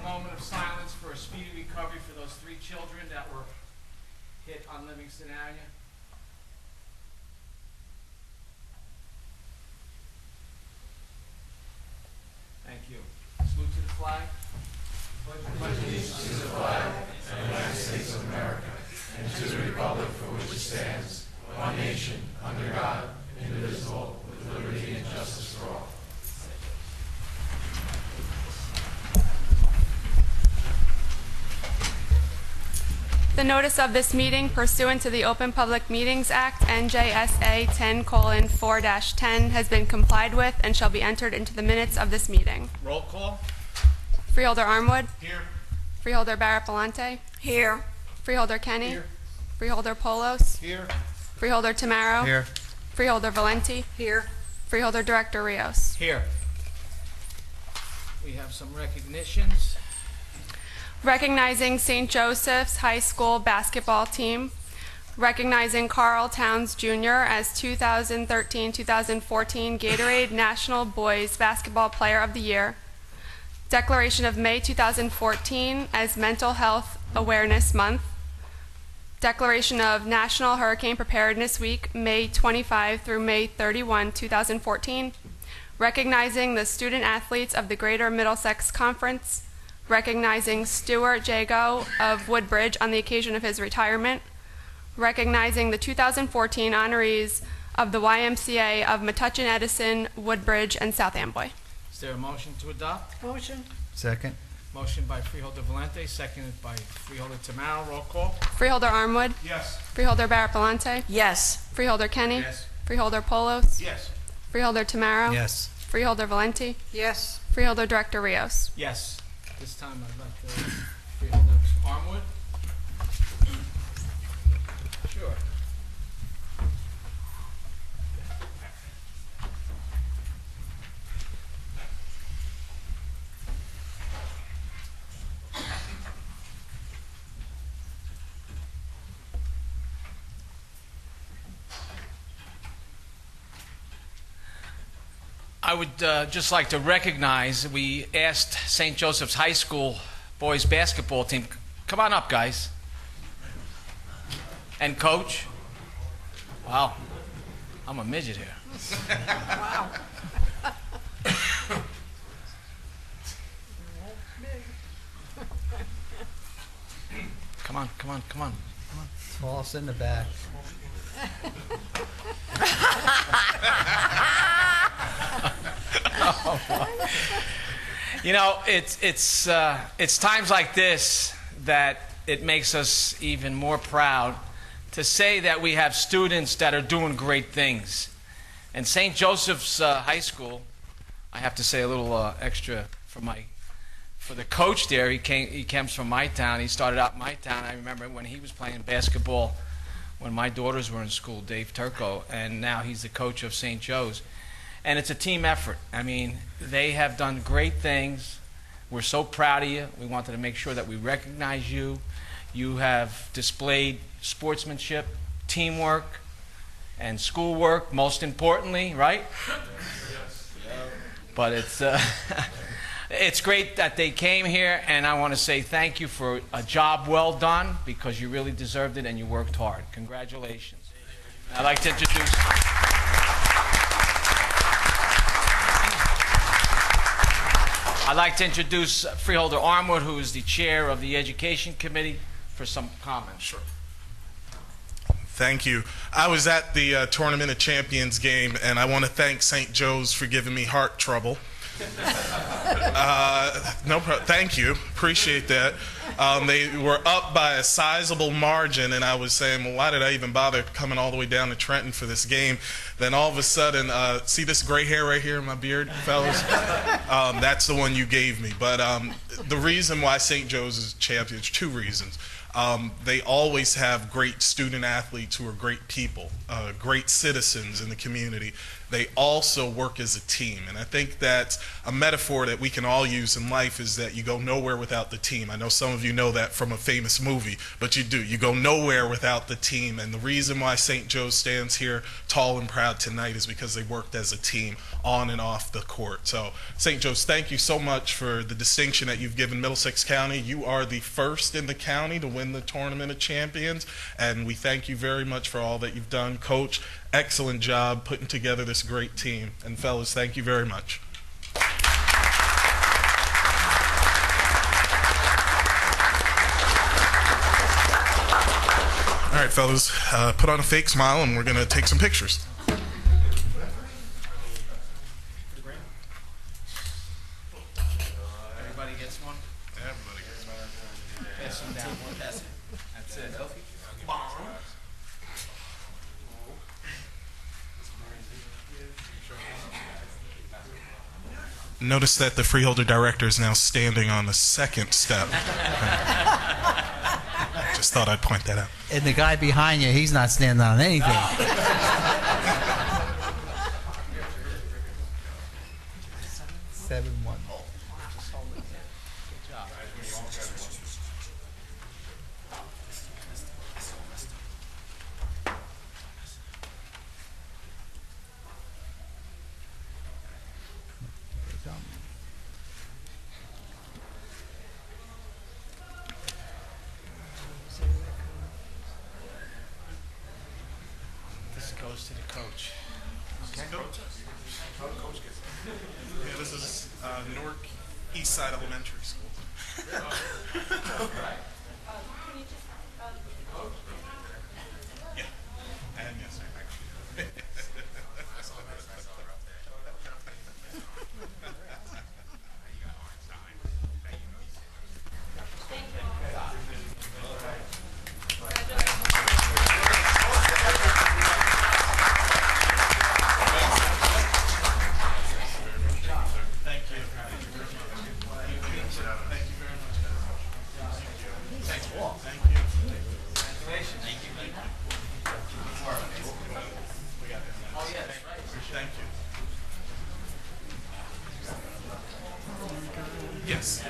moment of silence for a speedy recovery for those 3 children that were hit on Livingston Avenue. Thank you. Salute to the flag. Pledge allegiance to the flag of the United States of America and to the republic for which it stands, one nation, under God, indivisible, with liberty and justice for all. The notice of this meeting pursuant to the Open Public Meetings Act, NJSA 10:4-10, has been complied with and shall be entered into the minutes of this meeting. Roll call. Freeholder Armwood. Here. Freeholder Barrett-Palante. Here. Freeholder Kenny. Here. Freeholder Polos. Here. Freeholder Tamaro. Here. Freeholder Valenti. Here. Freeholder Director Rios. Here. We have some recognitions. Recognizing St. Joseph's High School basketball team. Recognizing Carl Towns Jr. as 2013-2014 Gatorade National Boys Basketball Player of the Year. Declaration of May 2014 as Mental Health Awareness Month. Declaration of National Hurricane Preparedness Week, May 25 through May 31, 2014. Recognizing the student athletes of the Greater Middlesex Conference. Recognizing Stuart Jago of Woodbridge on the occasion of his retirement. Recognizing the 2014 honorees of the YMCA of Metuchen, Edison, Woodbridge, and South Amboy. Is there a motion to adopt? Motion. Second. Motion by Freeholder Valente, seconded by Freeholder Tamaro. Roll call. Freeholder Armwood. Yes. Freeholder Barrett-Palante. Yes. Freeholder Kenny. Yes. Freeholder Polos. Yes. Freeholder Tamaro. Yes. Freeholder Valenti. Yes. Freeholder Director Rios. Yes. This time I'd like to Freeholder Armwood. Sure. I would just like to recognize, we asked St. Joseph's High School boys basketball team, come on up, guys. And coach. Wow, I'm a midget here. Wow. Come on, come on, come on. Toss in the back. You know, it's times like this that it makes us even more proud to say that we have students that are doing great things. And St. Joseph's High School, I have to say a little extra for the coach there. He comes from my town. He started out in my town. I remember when he was playing basketball when my daughters were in school, Dave Turco, and now he's the coach of St. Joe's. And it's a team effort. I mean, they have done great things. We're so proud of you. We wanted to make sure that we recognize you. You have displayed sportsmanship, teamwork, and schoolwork, most importantly, right? Yes. But it's great that they came here, and I want to say thank you for a job well done, because you really deserved it and you worked hard. Congratulations. I'd like to introduce... I'd like to introduce Freeholder Armwood, who is the chair of the Education Committee, for some comments. Sure. Thank you. I was at the Tournament of Champions game, and I want to thank St. Joe's for giving me heart trouble. Thank you. Appreciate that. They were up by a sizable margin, and I was saying, well, why did I even bother coming all the way down to Trenton for this game? Then all of a sudden, see this gray hair right here in my beard, fellas? That's the one you gave me. But the reason why St. Joe's is champions, 2 reasons. They always have great student athletes who are great people, great citizens in the community. they also work as a team. And I think that's a metaphor that we can all use in life, is that you go nowhere without the team. I know some of you know that from a famous movie, but you do. You go nowhere without the team. And the reason why St. Joe's stands here tall and proud tonight is because they worked as a team on and off the court. So St. Joe's, thank you so much for the distinction that you've given Middlesex County. You are the first in the county to win the Tournament of Champions, and we thank you very much for all that you've done. Coach, excellent job putting together this great team. And fellas, thank you very much. All right, fellas, put on a fake smile and we're going to take some pictures. Everybody gets one? Everybody gets one. Pass them down. That's it. Notice that the Freeholder director is now standing on the second step. Just thought I'd point that out. And the guy behind you, he's not standing on anything. 7-1. This goes to the coach. Yeah, this is Newark East Side Elementary School. Yeah, and yes, sir, actually. Thank you. Yes.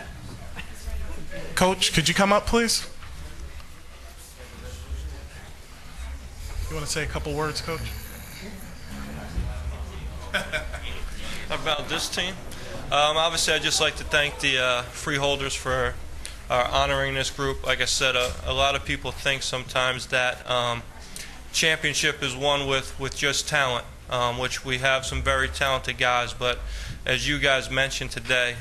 Coach, could you come up, please? You want to say a couple words, Coach? About this team? Obviously, I'd just like to thank the Freeholders for honoring this group. Like I said, a lot of people think sometimes that championship is won with just talent, which we have some very talented guys. But as you guys mentioned today,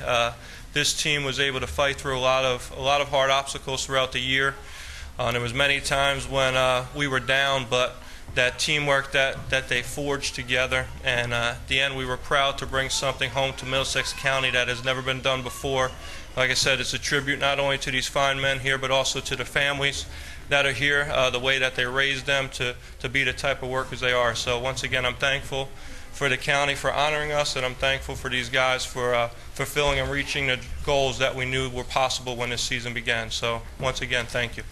this team was able to fight through a lot of hard obstacles throughout the year. There was many times when we were down, but that teamwork that they forged together, and at the end we were proud to bring something home to Middlesex County that has never been done before. Like I said, it's a tribute not only to these fine men here, but also to the families that are here, the way that they raised them to be the type of workers they are. So once again, I'm thankful for the county for honoring us, and I'm thankful for these guys for fulfilling and reaching the goals that we knew were possible when this season began. So once again, thank you.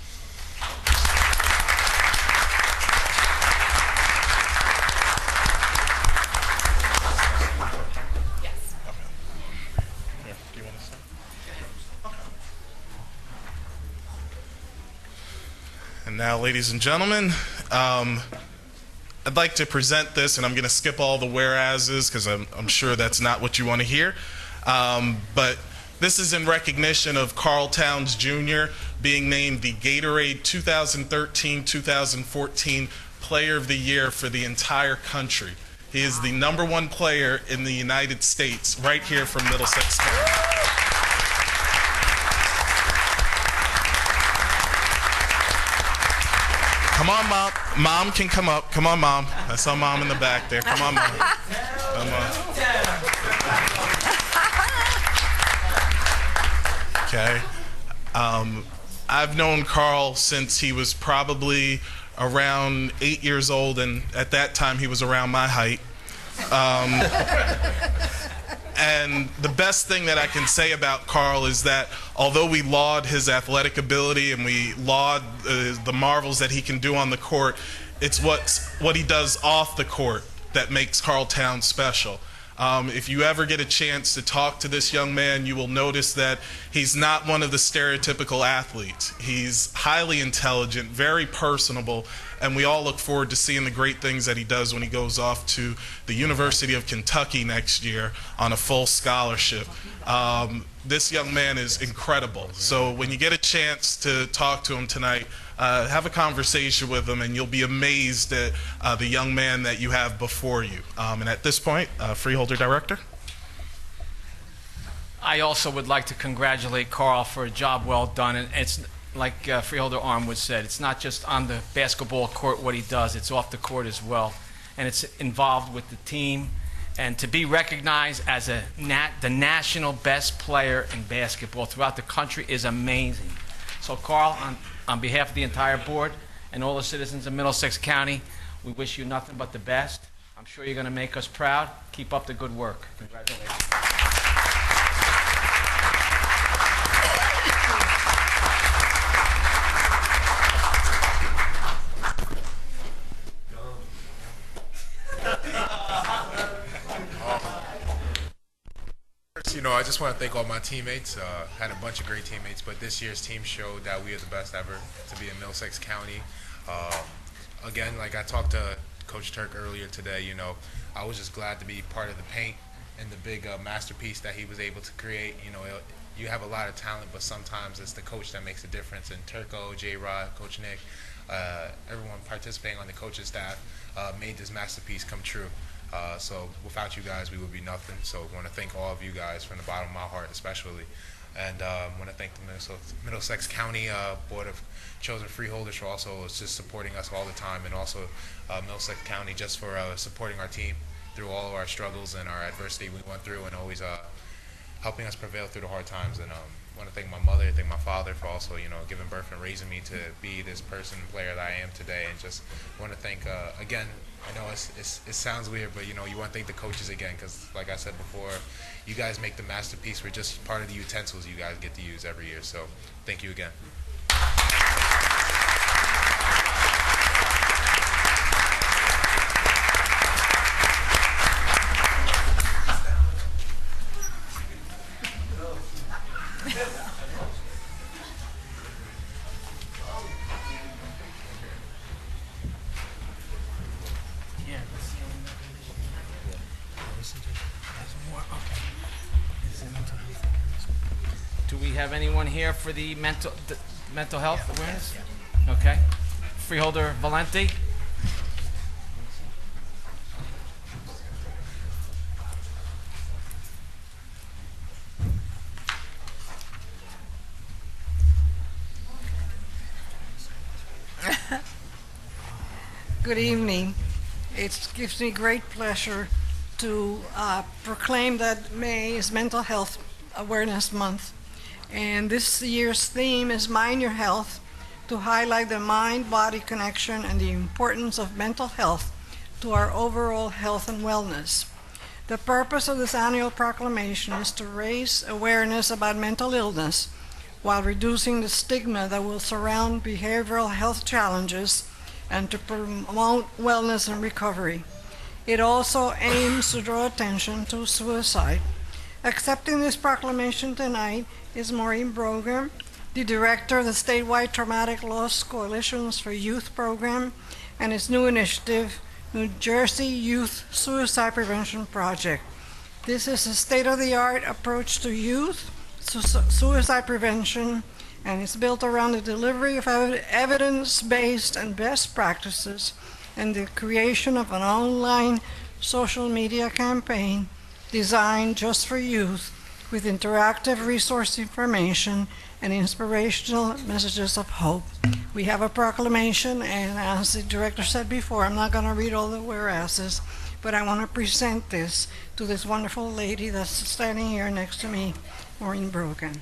And now, ladies and gentlemen, I'd like to present this, and I'm going to skip all the whereases because I'm sure that's not what you want to hear. But this is in recognition of Carl Towns Jr. being named the Gatorade 2013-2014 Player of the Year for the entire country. He is the #1 player in the United States, right here from Middlesex County. Come on, Mom. Mom can come up. Come on, Mom. I saw Mom in the back there. Come on, Mom. Come on. Okay. I've known Carl since he was probably around 8 years old, and at that time he was around my height. And the best thing that I can say about Carl is that although we laud his athletic ability and we laud the marvels that he can do on the court, it's what he does off the court that makes Carltown special. If you ever get a chance to talk to this young man, you will notice that he's not one of the stereotypical athletes. He's highly intelligent, very personable, and we all look forward to seeing the great things that he does when he goes off to the University of Kentucky next year on a full scholarship. This young man is incredible. So when you get a chance to talk to him tonight, have a conversation with him, and you'll be amazed at the young man that you have before you. And at this point, Freeholder Director. I also would like to congratulate Carl for a job well done. And it's like Freeholder Armwood said, it's not just on the basketball court what he does, it's off the court as well. And it's involved with the team. And to be recognized as the national best player in basketball throughout the country is amazing. So Carl, on behalf of the entire board and all the citizens of Middlesex County, we wish you nothing but the best. I'm sure you're going to make us proud. Keep up the good work. Congratulations. You know, I just want to thank all my teammates. Had a bunch of great teammates, but this year's team showed that we are the best ever to be in Middlesex County. Again, like I talked to Coach Turk earlier today, you know, I was just glad to be part of the paint and the big masterpiece that he was able to create. You know, you have a lot of talent, but sometimes it's the coach that makes a difference. And Turco, J-Rod, Coach Nick, everyone participating on the coaching staff made this masterpiece come true. So without you guys, we would be nothing. So I want to thank all of you guys from the bottom of my heart especially. And I want to thank the Middlesex County Board of Chosen Freeholders for also just supporting us all the time, and also Middlesex County just for supporting our team through all of our struggles and our adversity we went through, and always helping us prevail through the hard times. And I want to thank my mother, thank my father for also, you know, giving birth and raising me to be this person and player that I am today. And just want to thank, again, I know it sounds weird, but, you know, you want to thank the coaches again, because like I said before, you guys make the masterpiece. We're just part of the utensils you guys get to use every year. So thank you again. Do we have anyone here for the mental health awareness? Okay. Freeholder Valenti. Good evening. It gives me great pleasure to proclaim that May is Mental Health Awareness Month. And this year's theme is Mind Your Health, to highlight the mind-body connection and the importance of mental health to our overall health and wellness. The purpose of this annual proclamation is to raise awareness about mental illness while reducing the stigma that will surround behavioral health challenges, and to promote wellness and recovery. It also aims to draw attention to suicide. Accepting this proclamation tonight is Maureen Brogan, the director of the statewide Traumatic Loss Coalitions for Youth program and its new initiative, New Jersey Youth Suicide Prevention Project. This is a state-of-the-art approach to youth suicide prevention, and it's built around the delivery of evidence-based and best practices and the creation of an online social media campaign designed just for youth, with interactive resource information and inspirational messages of hope. We have a proclamation, and as the director said before, I'm not going to read all the whereases, but I want to present this to this wonderful lady that's standing here next to me, Maureen Brogan.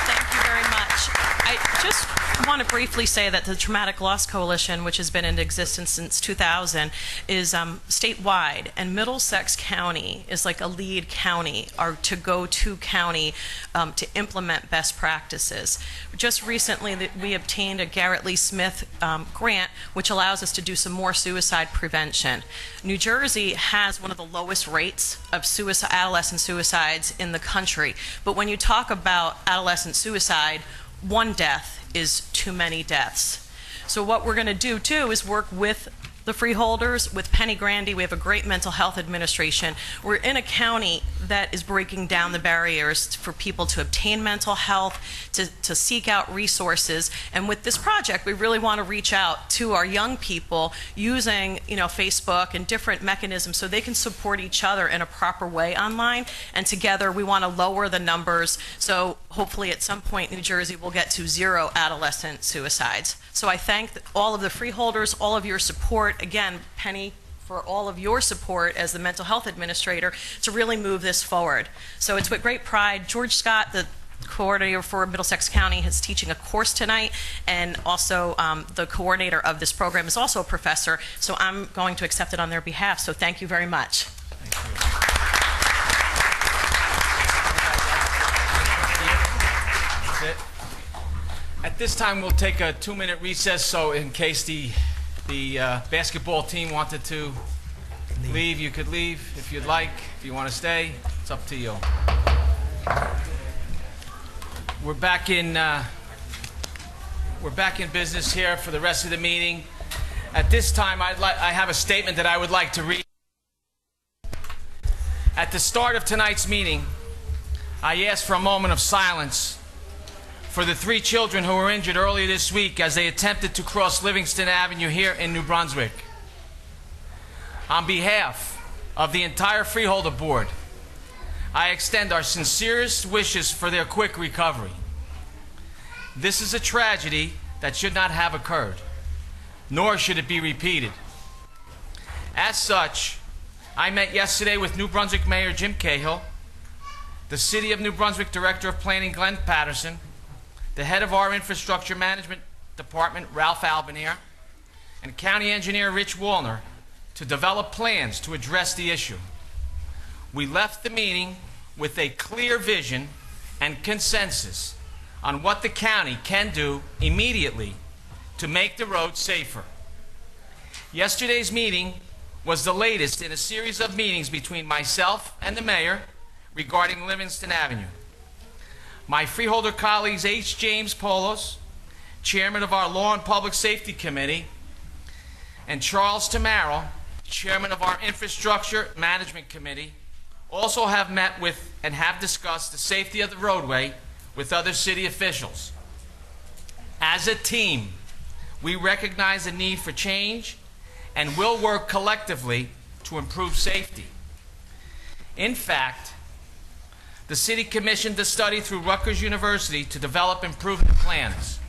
Thank you very much. I I just want to briefly say that the Traumatic Loss Coalition, which has been in existence since 2000, is statewide, and Middlesex County is like a lead county, or to-go-to county to implement best practices. Just recently, we obtained a Garrett Lee Smith grant, which allows us to do some more suicide prevention. New Jersey has one of the lowest rates of adolescent suicides in the country, but when you talk about adolescent suicide, one death is too many deaths. So what we're going to do too is work with the Freeholders, with Penny Grandy. We have a great mental health administration. We're in a county that is breaking down the barriers for people to obtain mental health, to seek out resources. And with this project, we really want to reach out to our young people using, Facebook and different mechanisms so they can support each other in a proper way online. And together, we want to lower the numbers. So hopefully at some point, New Jersey will get to 0 adolescent suicides. So I thank all of the Freeholders, all of your support. Again, Penny, for all of your support as the mental health administrator to really move this forward. So it's with great pride. George Scott, the coordinator for Middlesex County, is teaching a course tonight, and also the coordinator of this program is also a professor, so I'm going to accept it on their behalf. So thank you very much. That's it. At this time, we'll take a 2-minute recess, so in case the basketball team wanted to leave, you could leave if you'd like. If you want to stay, it's up to you. We're back in business here for the rest of the meeting. At this time, I have a statement that I would like to read. At the start of tonight's meeting, I asked for a moment of silence for the 3 children who were injured earlier this week as they attempted to cross Livingston Avenue here in New Brunswick. On behalf of the entire Freeholder Board, I extend our sincerest wishes for their quick recovery. This is a tragedy that should not have occurred, nor should it be repeated. As such, I met yesterday with New Brunswick Mayor Jim Cahill, the City of New Brunswick Director of Planning Glenn Patterson, the head of our Infrastructure Management Department, Ralph Albanier, and County Engineer Rich Wallner to develop plans to address the issue. We left the meeting with a clear vision and consensus on what the county can do immediately to make the road safer. Yesterday's meeting was the latest in a series of meetings between myself and the mayor regarding Livingston Avenue. My Freeholder colleagues H. James Polos, chairman of our Law and Public Safety Committee, and Charles Tamaro, chairman of our Infrastructure Management Committee, also have met with and have discussed the safety of the roadway with other city officials. As a team, we recognize the need for change and will work collectively to improve safety. In fact, the city commissioned a study through Rutgers University to develop improvement plans.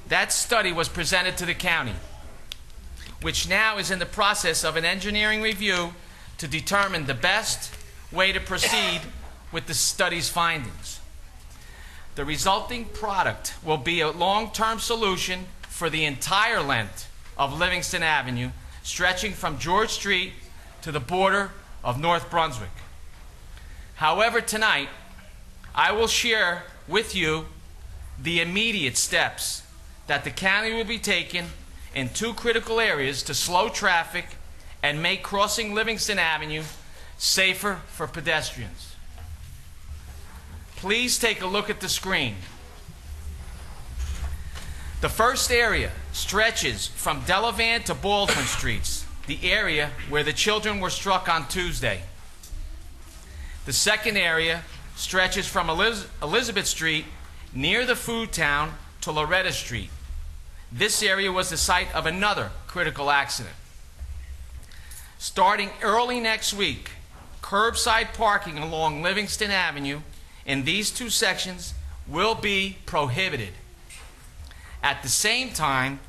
That study was presented to the county, which now is in the process of an engineering review to determine the best way to proceed with the study's findings. The resulting product will be a long-term solution for the entire length of Livingston Avenue, stretching from George Street to the border of North Brunswick. However, tonight, I will share with you the immediate steps that the county will be taking in 2 critical areas to slow traffic and make crossing Livingston Avenue safer for pedestrians. Please take a look at the screen. The first area stretches from Delavan to Baldwin Streets, the area where the children were struck on Tuesday. The second area stretches from Elizabeth Street near the Food Town to Loretta Street. This area was the site of another critical accident. Starting early next week, curbside parking along Livingston Avenue in these 2 sections will be prohibited. At the same time,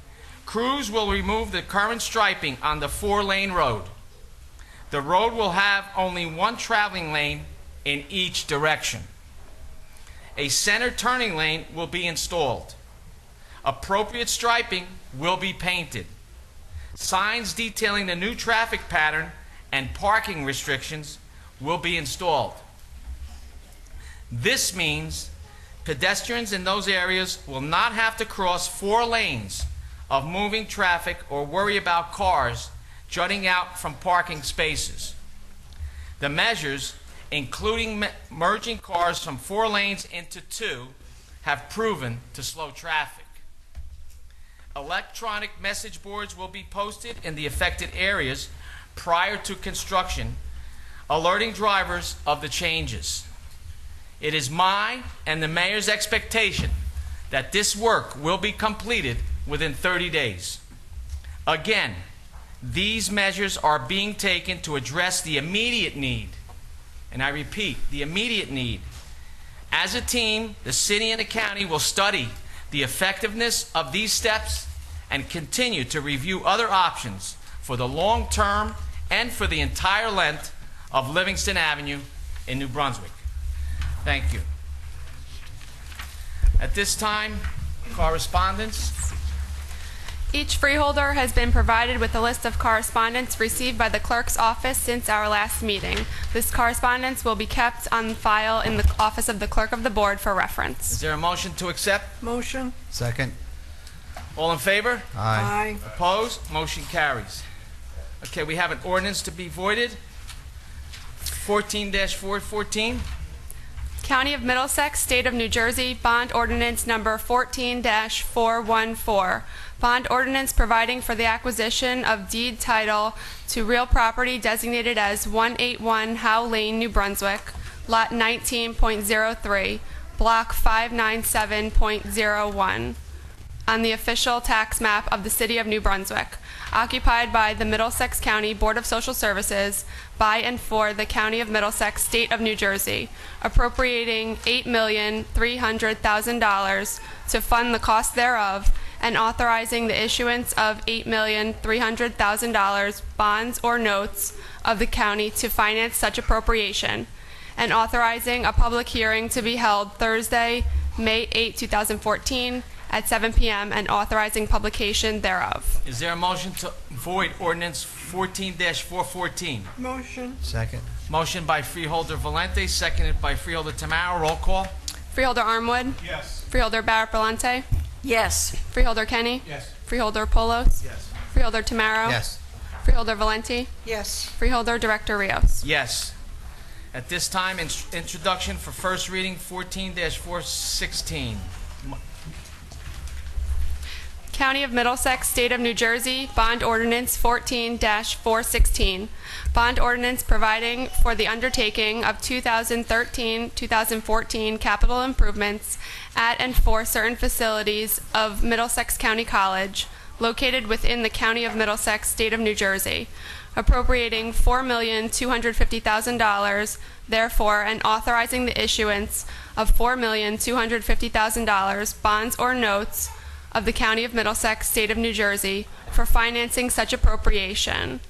crews will remove the current striping on the 4-lane road. The road will have only 1 traveling lane in each direction. A center turning lane will be installed. Appropriate striping will be painted. Signs detailing the new traffic pattern and parking restrictions will be installed. This means pedestrians in those areas will not have to cross 4 lanes of moving traffic or worry about cars jutting out from parking spaces. The measures, including merging cars from 4 lanes into 2, have proven to slow traffic. Electronic message boards will be posted in the affected areas prior to construction, alerting drivers of the changes. It is my and the mayor's expectation that this work will be completed within 30 days. Again, these measures are being taken to address the immediate need, and I repeat, the immediate need. As a team, the city and the county will study the effectiveness of these steps and continue to review other options for the long term and for the entire length of Livingston Avenue in New Brunswick. Thank you. At this time, correspondence. Each freeholder has been provided with a list of correspondence received by the clerk's office since our last meeting. This correspondence will be kept on file in the office of the clerk of the board for reference. Is there a motion to accept? Motion. Second. All in favor? Aye. Opposed? Motion carries. Okay, we have an ordinance to be voided. 14-414. County of Middlesex, State of New Jersey, Bond Ordinance Number 14-414. Bond ordinance providing for the acquisition of deed title to real property designated as 181 Howe Lane, New Brunswick, Lot 19.03, Block 597.01, on the official tax map of the City of New Brunswick, occupied by the Middlesex County Board of Social Services, by and for the County of Middlesex, State of New Jersey, appropriating $8,300,000 to fund the cost thereof, and authorizing the issuance of $8,300,000 bonds or notes of the county to finance such appropriation, and authorizing a public hearing to be held Thursday, May 8, 2014, at 7 p.m., and authorizing publication thereof. Is there a motion to void ordinance 14-414? Motion. Second. Motion by Freeholder Valente, seconded by Freeholder Tamaro. Roll call. Freeholder Armwood? Yes. Freeholder Barrett-Valente? Yes. Freeholder Kenny? Yes. Freeholder Polos? Yes. Freeholder Tamaro? Yes. Freeholder Valenti? Yes. Freeholder Director Rios? Yes. At this time, introduction for first reading 14-416. County of Middlesex, State of New Jersey, Bond Ordinance 14-416. Bond ordinance providing for the undertaking of 2013-2014 capital improvements at and for certain facilities of Middlesex County College, located within the County of Middlesex, State of New Jersey, appropriating $4,250,000, therefore, and authorizing the issuance of $4,250,000 bonds or notes of the County of Middlesex, State of New Jersey, for financing such appropriation,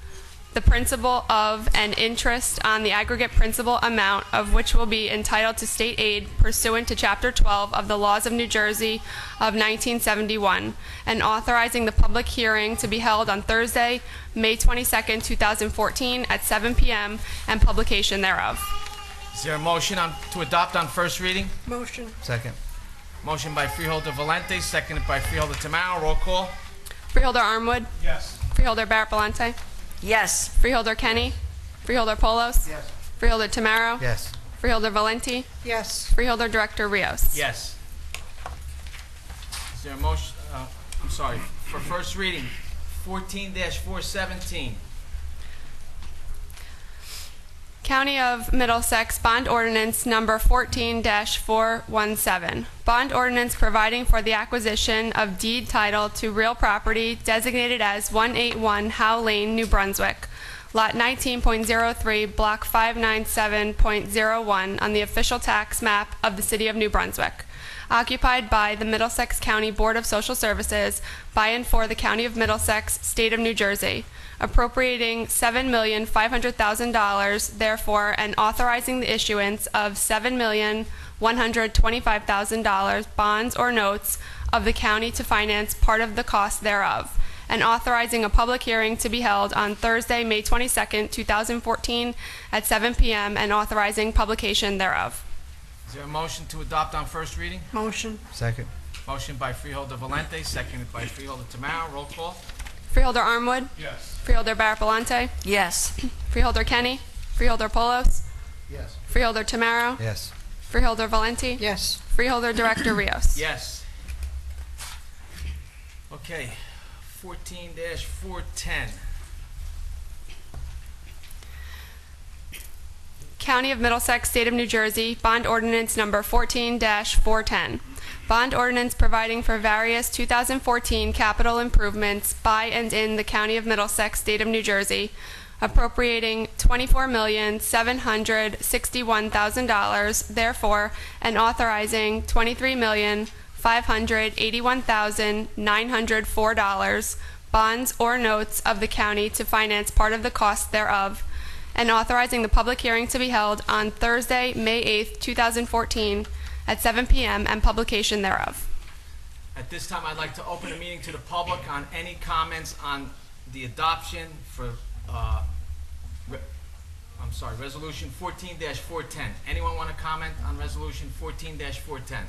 the principal of and interest on the aggregate principal amount of which will be entitled to state aid pursuant to Chapter 12 of the Laws of New Jersey of 1971, and authorizing the public hearing to be held on Thursday, May 22, 2014, at 7 p.m., and publication thereof. Is there a motion to adopt on first reading? Motion. Second. Motion by Freeholder Valente, seconded by Freeholder Tamaro. Roll call. Freeholder Armwood? Yes. Freeholder Barrett-Valente? Yes. Freeholder Kenny? Freeholder Polos? Yes. Freeholder Tamaro? Yes. Freeholder Valenti? Yes. Freeholder Director Rios? Yes. Is there a motion, I'm sorry, for first reading, 14-417. County of Middlesex Bond Ordinance Number 14-417. Bond ordinance providing for the acquisition of deed title to real property designated as 181 Howe Lane, New Brunswick, Lot 19.03, Block 597.01, on the official tax map of the City of New Brunswick, occupied by the Middlesex County Board of Social Services, by and for the County of Middlesex, State of New Jersey, appropriating $7,500,000, therefore, and authorizing the issuance of $7,150,000 $125,000 bonds or notes of the county to finance part of the cost thereof, and authorizing a public hearing to be held on Thursday, May 22nd, 2014 at 7 p.m. and authorizing publication thereof. Is there a motion to adopt on first reading? Motion. Second. Motion by Freeholder Valente, seconded by Freeholder Tamaro. Roll call. Freeholder Armwood? Yes. Freeholder Barapalante? Yes. Freeholder Kenny? Freeholder Polos? Yes. Freeholder Tamaro? Yes. Freeholder Valenti? Yes. Freeholder Director Rios? Yes. Okay, 14-410. County of Middlesex, State of New Jersey, Bond Ordinance Number 14-410. Bond ordinance providing for various 2014 capital improvements by and in the County of Middlesex, State of New Jersey, appropriating $24,761,000, therefore, and authorizing $23,581,904 bonds or notes of the county to finance part of the cost thereof, and authorizing the public hearing to be held on Thursday, May 8th, 2014, at 7 p.m. and publication thereof. At this time, I'd like to open the meeting to the public on any comments on the adoption for, Resolution 14-410. Anyone want to comment on Resolution 14-410?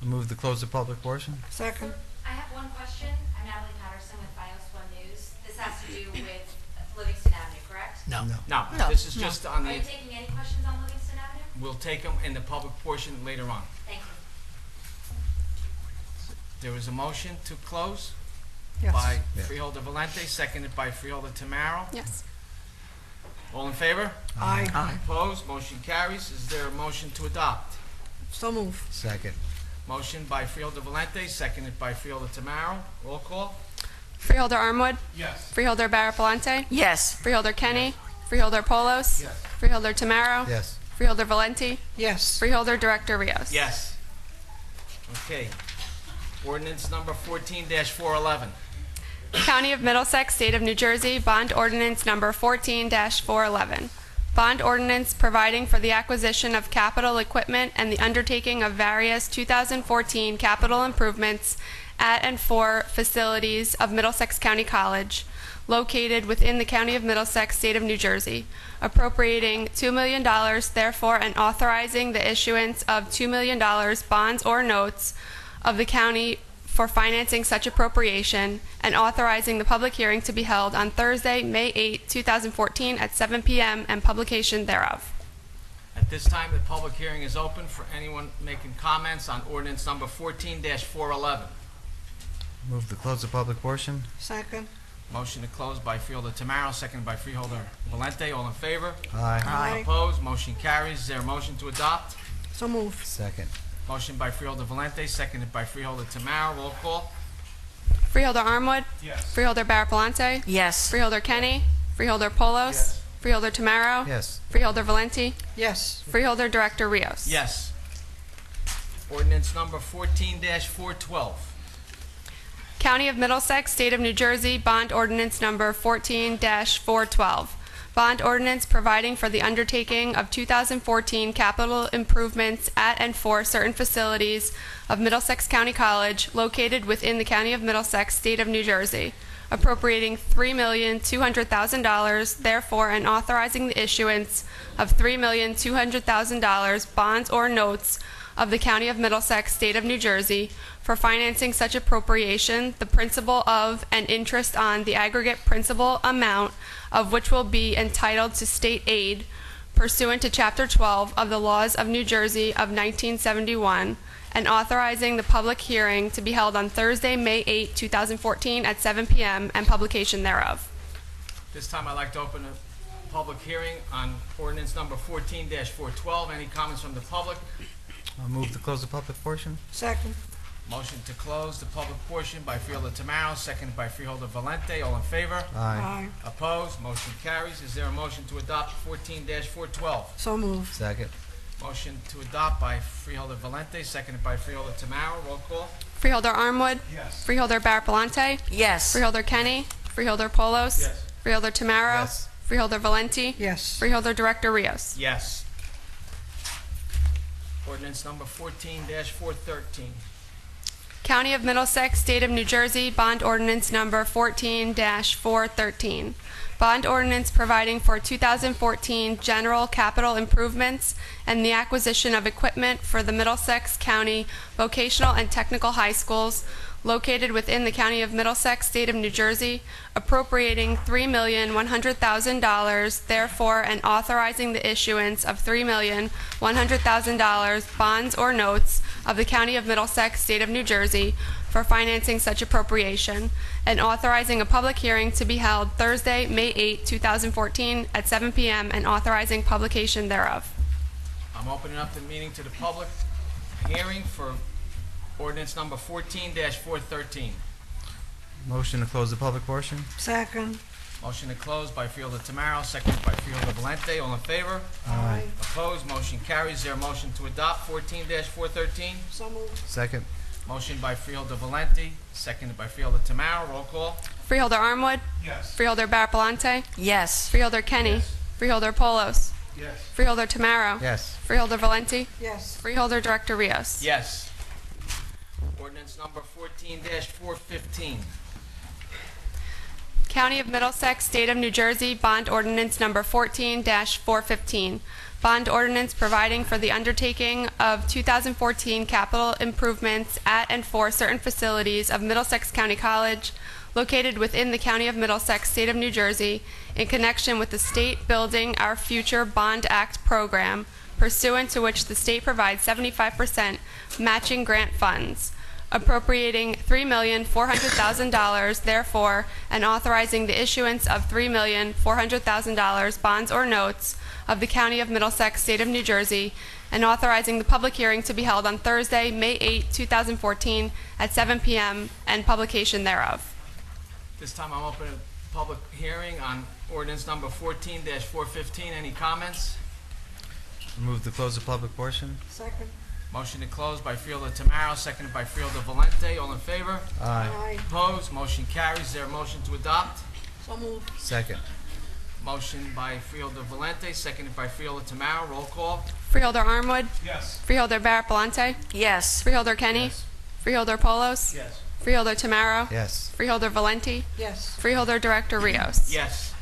Move to close the public portion. Second. I have one question. I'm Natalie Patterson with Bios 1 News. This has to do with Livingston Avenue, correct? No, this is just on Are you the, taking any questions on Livingston Avenue? we'll take them in the public portion later on. Thank you. There was a motion to close Yes. by Yeah. Freeholder Valente, seconded by Freeholder Tamaro. Yes. All in favor? Aye. Opposed? Motion carries. Is there a motion to adopt? So move. Second. Motion by Freeholder Valente, seconded by Freeholder Tamaro. Roll call. Freeholder Armwood? Yes. Freeholder Barapalante? Yes. Freeholder Kenny? Freeholder Polos? Yes. Freeholder Tamaro? Yes. Freeholder Valenti? Yes. Freeholder Director Rios? Yes. Okay. Ordinance number 14-411. County of Middlesex, State of New Jersey, Bond Ordinance Number 14-411. Bond ordinance providing for the acquisition of capital equipment and the undertaking of various 2014 capital improvements at and for facilities of Middlesex County College, located within the County of Middlesex, State of New Jersey, appropriating $2 million, therefore, and authorizing the issuance of $2 million bonds or notes of the county for financing such appropriation, and authorizing the public hearing to be held on Thursday, May 8, 2014 at 7 p.m. and publication thereof. At this time, the public hearing is open for anyone making comments on ordinance number 14-411. Move to close the public portion. Second. Motion to close by Freeholder Tamaro, seconded by Freeholder Valente. All in favor? Aye. Aye. Opposed? Motion carries. Is there a motion to adopt? So move. Second. Motion by Freeholder Valente, seconded by Freeholder Tamaro. Roll call. Freeholder Armwood? Yes. Freeholder Barapalante? Yes. Freeholder Kenny? Freeholder Polos? Yes. Freeholder Tamaro? Yes. Freeholder Valenti? Yes. Freeholder Director Rios? Yes. Ordinance number 14-412. County of Middlesex, State of New Jersey, Bond Ordinance Number 14-412. Bond ordinance providing for the undertaking of 2014 capital improvements at and for certain facilities of Middlesex County College located within the County of Middlesex, State of New Jersey, appropriating $3,200,000, therefore, and authorizing the issuance of $3,200,000 bonds or notes of the County of Middlesex, State of New Jersey, for financing such appropriation, the principal of and interest on the aggregate principal amount of which will be entitled to state aid pursuant to Chapter 12 of the Laws of New Jersey of 1971, and authorizing the public hearing to be held on Thursday, May 8, 2014 at 7 p.m. and publication thereof. This time, I'd like to open a public hearing on ordinance number 14-412. Any comments from the public? I'll move to close the public portion. Second. Motion to close the public portion by Freeholder Tamaro, seconded by Freeholder Valente. All in favor? Aye. Opposed? Motion carries. Is there a motion to adopt 14-412? So move. Second. Motion to adopt by Freeholder Valente, seconded by Freeholder Tamaro. Roll call. Freeholder Armwood? Yes. Freeholder Barapalante? Yes. Freeholder Kenny? Freeholder Polos? Yes. Freeholder Tamaro? Yes. Freeholder Valenti? Yes. Freeholder Director Rios? Yes. Ordinance number 14-413. County of Middlesex, State of New Jersey, Bond Ordinance Number 14-413. Bond ordinance providing for 2014 general capital improvements and the acquisition of equipment for the Middlesex County Vocational and Technical High Schools located within the County of Middlesex, State of New Jersey, appropriating $3,100,000, therefore, and authorizing the issuance of $3,100,000 bonds or notes of the County of Middlesex, State of New Jersey, for financing such appropriation, and authorizing a public hearing to be held Thursday, May 8, 2014, at 7 p.m., and authorizing publication thereof. I'm opening up the meeting to the public hearing for ordinance number 14-413. Motion to close the public portion? Second. Motion to close by Fielder Tamaro, seconded by Fielder Valente. All in favor? Aye. Opposed? Motion carries. Is there a motion to adopt 14-413? So moved. Second? Motion by Fielder Valente, seconded by Fielder Tamaro. Roll call. Freeholder Armwood. Yes. Freeholder Barapalante. Yes. Freeholder Kenny. Freeholder Polos. Yes. Freeholder Tamaro. Yes. Freeholder Valenti. Yes. Freeholder Director Rios. Yes. Ordinance number 14-415. County of Middlesex, State of New Jersey, Bond Ordinance Number 14-415. Bond ordinance providing for the undertaking of 2014 capital improvements at and for certain facilities of Middlesex County College located within the County of Middlesex, State of New Jersey, in connection with the State Building Our Future Bond Act program, pursuant to which the state provides 75% matching grant funds, appropriating $3,400,000, therefore, and authorizing the issuance of $3,400,000 bonds or notes of the County of Middlesex, State of New Jersey, and authorizing the public hearing to be held on Thursday, May 8, 2014, at 7 p.m., and publication thereof. This time I'm opening a public hearing on ordinance number 14-415. Any comments? Move to close the public portion? Second. Motion to close by Fielder Tamaro, seconded by Fielder Valente. All in favor? Aye. Opposed? Motion carries. Is there a motion to adopt? So moved. Second? Motion by Fielder Valente, seconded by Fielder Tamaro. Roll call. Freeholder Armwood. Yes. Freeholder Barapalante. Yes. Freeholder Kenny. Freeholder Polos. Yes. Freeholder Tamaro. Yes. Freeholder Valenti. Yes. Freeholder Director Rios. Yes.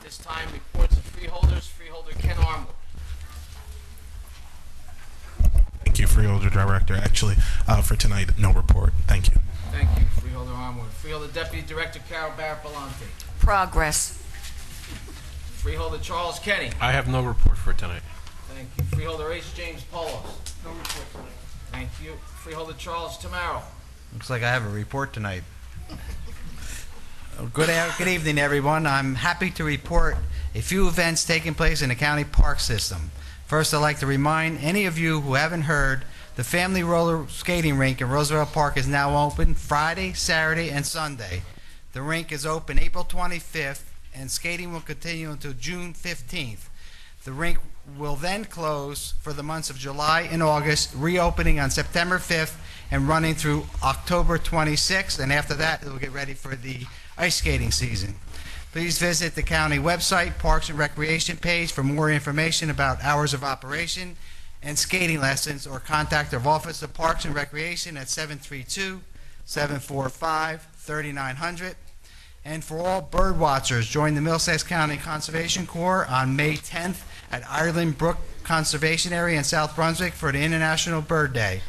This time, reports of freeholders. Freeholder Ken Armwood. Thank you, Freeholder Director. Actually, for tonight, no report. Thank you. Thank you, Freeholder Armwood. Freeholder Deputy Director Carol Barapalante. Progress. Freeholder Charles Kenny. I have no report for tonight. Thank you. Freeholder H. James Polos. No report tonight. Thank you. Freeholder Charles Tamaro. Looks like I have a report tonight. Good evening, everyone. I'm happy to report a few events taking place in the county park system. First, I'd like to remind any of you who haven't heard, the Family Roller Skating Rink in Roosevelt Park is now open Friday, Saturday, and Sunday. The rink is open April 25th, and skating will continue until June 15th. The rink will then close for the months of July and August, reopening on September 5th and running through October 26th, and after that, it will get ready for the ice skating season. Please visit the county website, Parks and Recreation page for more information about hours of operation and skating lessons, or contact our Office of Parks and Recreation at 732-745-3900. And for all bird watchers, join the Middlesex County Conservation Corps on May 10th at Ireland Brook Conservation Area in South Brunswick for the International Bird Day.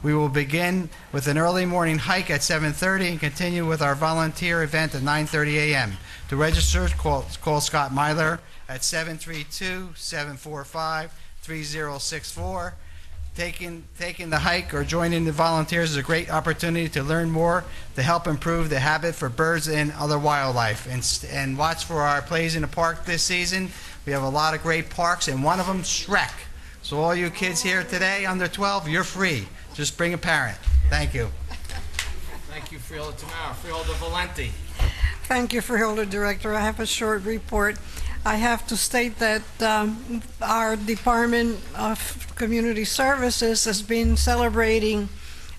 We will begin with an early morning hike at 7:30 and continue with our volunteer event at 9:30 a.m. To register, call Scott Myler at 732-745-3064. Taking the hike or joining the volunteers is a great opportunity to learn more to help improve the habit for birds and other wildlife. And watch for our plays in the park this season. We have a lot of great parks, and one of them, Shrek. So all you kids here today, under 12, you're free. Just bring a parent. Thank you. Thank you, Freeholder Tamaro. Freeholder Valenti. Thank you, Freeholder Director. I have a short report. I have to state that our Department of Community Services has been celebrating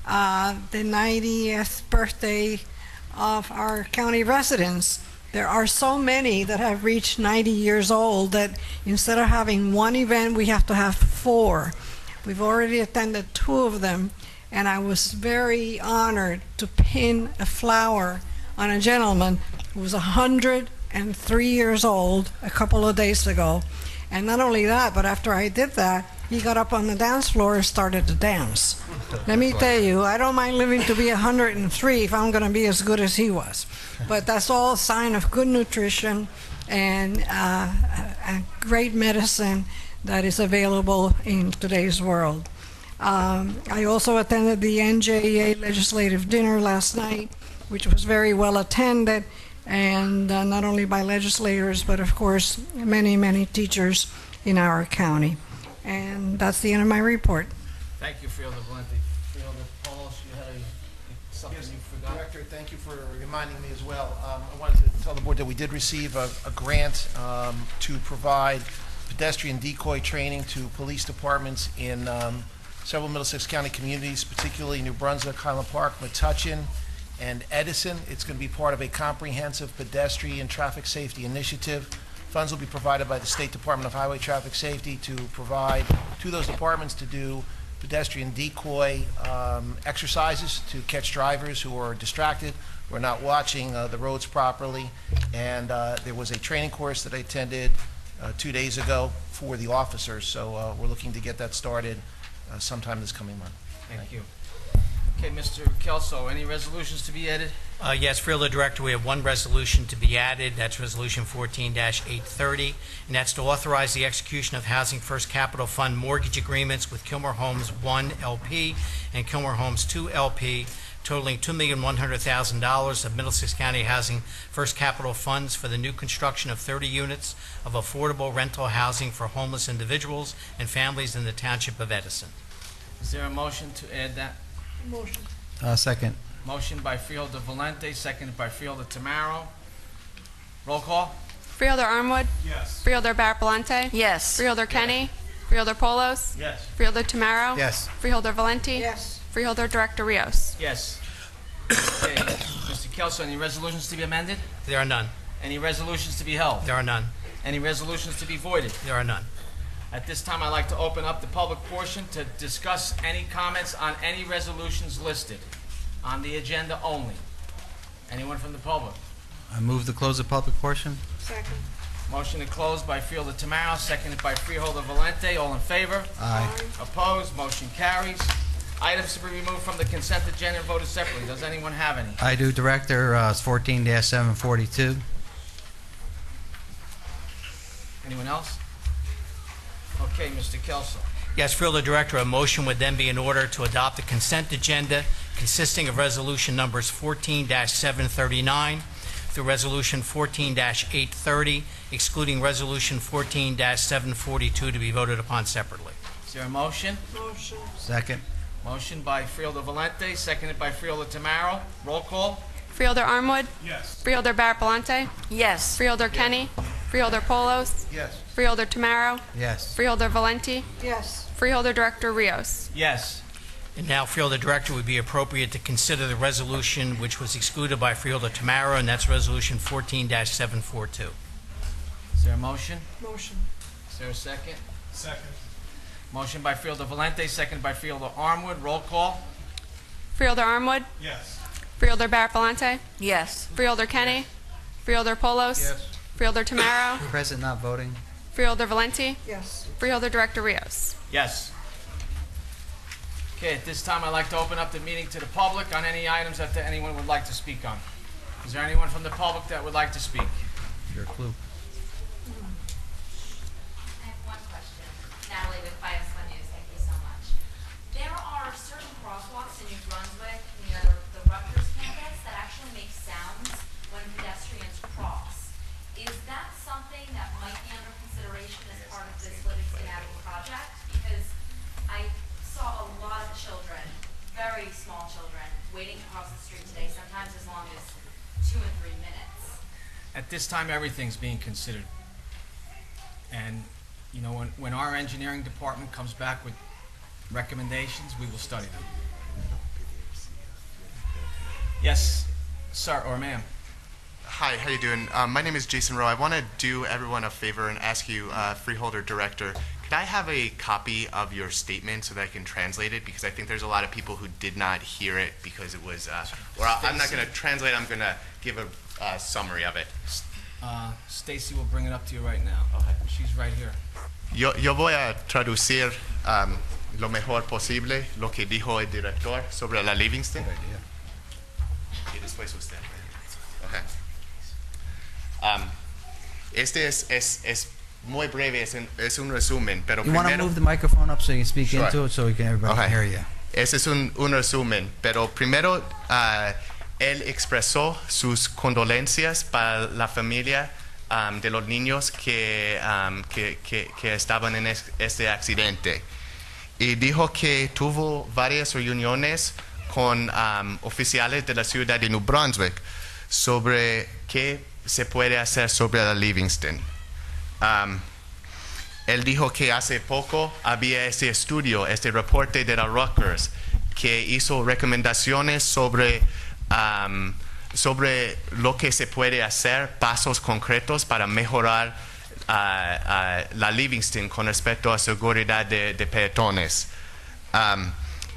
the 90th birthday of our county residents. There are so many that have reached 90 years old that instead of having one event, we have to have 4. We've already attended 2 of them, and I was very honored to pin a flower on a gentleman who was 103 years old a couple of days ago. And not only that, but after I did that, he got up on the dance floor and started to dance. Let me tell you, I don't mind living to be 103 if I'm going to be as good as he was. But that's all a sign of good nutrition and a great medicine that is available in today's world. I also attended the NJEA legislative dinner last night, which was very well attended, and not only by legislators, but of course many, many teachers in our county. And that's the end of my report. Thank you, Freeholder Valenti. Freeholder Paulos, you had something Yes, you forgot? Director, thank you for reminding me as well. I wanted to tell the board that we did receive a grant to provide pedestrian decoy training to police departments in several Middlesex County communities, particularly New Brunswick, Highland Park, Metuchen, and Edison. It's going to be part of a comprehensive pedestrian traffic safety initiative. Funds will be provided by the State Department of Highway Traffic Safety to provide to those departments to do pedestrian decoy exercises to catch drivers who are distracted, who are not watching the roads properly. And there was a training course that I attended 2 days ago for the officers, so we're looking to get that started sometime this coming month. Thank you. Okay, Mr. Kelso, any resolutions to be added? Yes, Freeholder Director, we have one resolution to be added. That's Resolution 14-830, and that's to authorize the execution of Housing First Capital Fund mortgage agreements with Kilmer Homes 1 LP and Kilmer Homes 2 LP, totaling $2,100,000 of Middlesex County Housing First Capital Funds for the new construction of 30 units of affordable rental housing for homeless individuals and families in the Township of Edison. Is there a motion to add that? Motion. Second. Motion by Freeholder Valenti, seconded by Freeholder Tamaro. Roll call? Freeholder Armwood? Yes. Freeholder Barapalante? Yes. Freeholder Kenny? Freeholder Polos? Yes. Freeholder Tamaro? Yes. Freeholder Valenti? Yes. Freeholder Director Rios? Yes. Okay, Mr. Kelso, any resolutions to be amended? There are none. Any resolutions to be held? There are none. Any resolutions to be voided? There are none. At this time, I'd like to open up the public portion to discuss any comments on any resolutions listed on the agenda only. Anyone from the public? I move to close the public portion. Second. Motion to close by Freeholder Tamaro, seconded by Freeholder Valenti. All in favor? Aye. Opposed? Motion carries. Items to be removed from the consent agenda and voted separately. Does anyone have any? I do, Director. It's 14-742. Anyone else? Okay, Mr. Kelso. Yes, Freeholder Director, a motion would then be in order to adopt the consent agenda consisting of resolution numbers 14-739 through resolution 14-830, excluding resolution 14-742 to be voted upon separately. Is there a motion? Motion. Second. Motion by Freeholder Valenti, seconded by Freeholder Tamaro. Roll call? Freeholder Armwood? Yes. Freeholder Barapalante? Yes. Freeholder Kenny? Freeholder Polos? Yes. Freeholder Tamaro? Yes. Freeholder Valenti? Yes. Freeholder Director Rios? Yes. And now, Freeholder Director, would be appropriate to consider the resolution which was excluded by Freeholder Tamaro, and that's resolution 14-742. Is there a motion? Motion. Is there a second? Second. Motion by Freeholder Valenti, seconded by Freeholder Armwood. Roll call? Freeholder Armwood? Yes. Freeholder Barapalante? Yes. Freeholder Kenny? Freeholder Polos? Yes. Freeholder Tamaro? Present, not voting. Freeholder Valenti? Yes. Freeholder Director Rios? Yes. Okay, at this time, I'd like to open up the meeting to the public on any items that anyone would like to speak on. Is there anyone from the public that would like to speak? Your clue. I have one question. Natalie with Bios One News, thank you so much. There are certain crosswalks in New Brunswick near the Rutgers campus that actually make sounds when pedestrians cross. Is that something that might be under consideration as part of this Livingston Avenue project? Because I saw a lot of children, very small children, waiting across the street today, sometimes as long as 2 and 3 minutes. At this time, everything's being considered. And, you know, when our engineering department comes back with recommendations, we will study them. Yes, sir or ma'am. Hi, how you doing? My name is Jason Rowe. I want to do everyone a favor and ask you, Freeholder Director, could I have a copy of your statement so that I can translate it? Because I think there's a lot of people who did not hear it because it was, I'm not going to translate, I'm going to give a summary of it. Stacy will bring it up to you right now. Okay. She's right here. Yo voy a traducir lo mejor posible lo que dijo el director sobre la Livingston. Y después usted. Okay. Este es muy breve, es un resumen, pero You primero... want to move the microphone up so you can speak Sure. into it so everybody Okay. can hear you. Ese es un resumen, pero primero él expresó sus condolencias para la familia de los niños que estaban en este accidente. Y dijo que tuvo varias reuniones con oficiales de la ciudad de New Brunswick sobre qué se puede hacer sobre la Livingston. Él dijo que hace poco había este estudio, este reporte de la Rutgers, que hizo recomendaciones sobre lo que se puede hacer, pasos concretos para mejorar la Livingston con respecto a seguridad de peatones.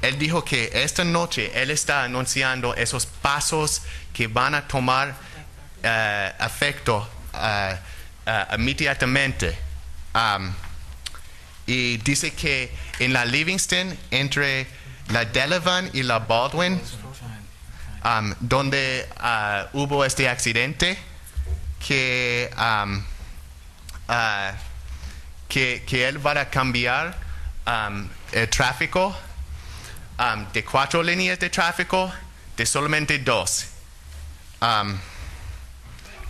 Él dijo que esta noche él está anunciando esos pasos que van a tomar efecto inmediatamente. Y dice que en la Livingston, entre la Delavan y la Baldwin, donde hubo este accidente, que él va a cambiar el tráfico de 4 líneas de tráfico de solamente 2.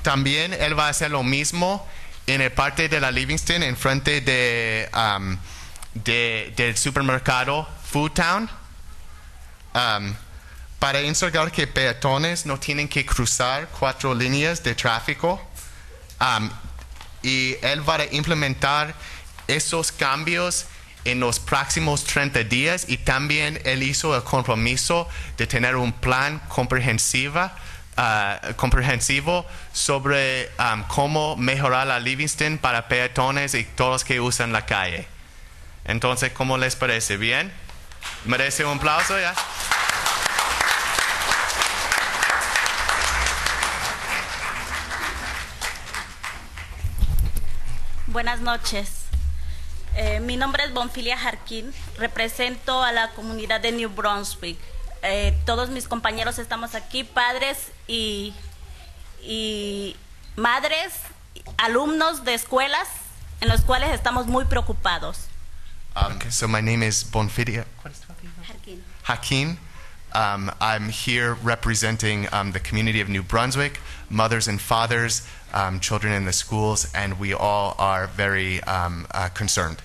También él va a hacer lo mismo en el parte de la Livingston, en frente del supermercado Food Town, para enseñar que peatones no tienen que cruzar 4 líneas de tráfico. Y él va a implementar esos cambios en los próximos 30 días, y también él hizo el compromiso de tener un plan comprensivo sobre cómo mejorar la Livingston para peatones y todos que usan la calle. Entonces, ¿cómo les parece? ¿Bien? ¿Merece un aplauso ya? Buenas noches. Mi nombre es Bonfilia Jarquín, represento a la comunidad de New Brunswick. Todos mis compañeros estamos aquí, padres y madres, alumnos de escuelas en los cuales estamos muy preocupados. So my name is Bonfilia Hakeem. I'm here representing the community of New Brunswick, mothers and fathers, children in the schools, and we all are very concerned.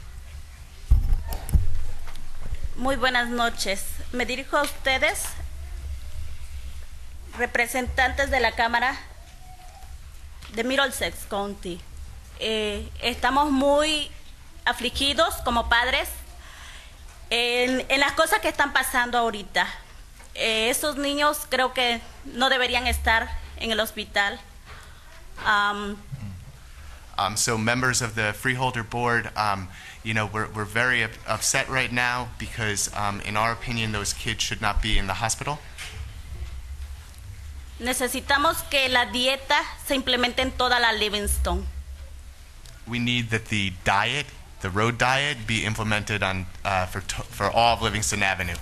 Muy buenas noches. Me dirijo a ustedes, representantes de la Cámara de Middlesex County. Estamos muy afligidos como padres en las cosas que están pasando ahorita. Esos niños creo que no deberían estar en el hospital. So members of the Freeholder Board, we're very upset right now because, in our opinion, those kids should not be in the hospital. Necesitamos que la dieta se implemente en toda la Livingston. We need that the diet, the road diet, be implemented on for all of Livingston Avenue.